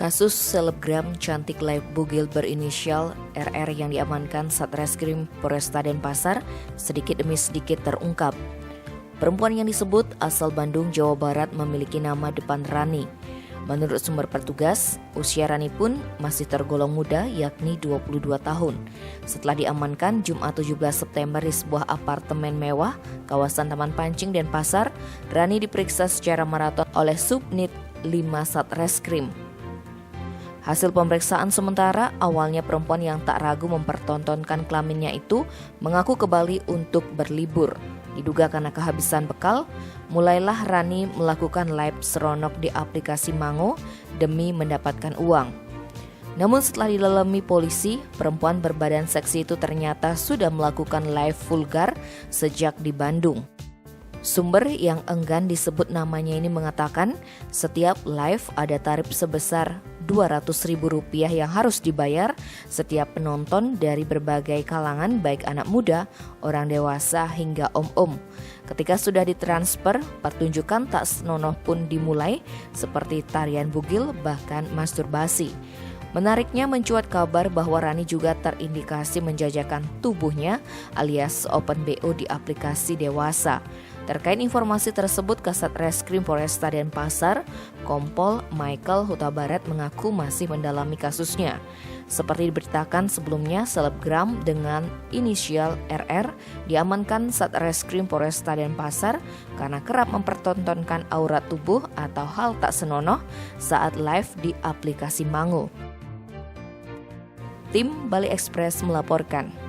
Kasus selebgram cantik live bugil berinisial RR yang diamankan Satreskrim Polresta Denpasar sedikit demi sedikit terungkap. Perempuan yang disebut asal Bandung, Jawa Barat memiliki nama depan Rani. Menurut sumber petugas, usia Rani pun masih tergolong muda, yakni 22 tahun. Setelah diamankan Jumat 17 September di sebuah apartemen mewah kawasan Taman Pancing Denpasar, Rani diperiksa secara maraton oleh Subnit 5 Satreskrim. Hasil pemeriksaan sementara, awalnya perempuan yang tak ragu mempertontonkan kelaminnya itu mengaku ke Bali untuk berlibur. Diduga karena kehabisan bekal, mulailah Rani melakukan live seronok di aplikasi Mango demi mendapatkan uang. Namun setelah didalami polisi, perempuan berbadan seksi itu ternyata sudah melakukan live vulgar sejak di Bandung. Sumber yang enggan disebut namanya ini mengatakan setiap live ada tarif sebesar Rp200.000 yang harus dibayar setiap penonton dari berbagai kalangan baik anak muda, orang dewasa hingga om-om. Ketika sudah ditransfer, pertunjukan tak senonoh pun dimulai seperti tarian bugil bahkan masturbasi. Menariknya mencuat kabar bahwa Rani juga terindikasi menjajakan tubuhnya alias open BO di aplikasi dewasa. Terkait informasi tersebut, Kasat Reskrim Polresta Denpasar, Kompol Michael Huta Barat mengaku masih mendalami kasusnya. Seperti diberitakan sebelumnya, selebgram dengan inisial RR diamankan Satreskrim Polresta Denpasar karena kerap mempertontonkan aurat tubuh atau hal tak senonoh saat live di aplikasi Mango. Tim Bali Express melaporkan.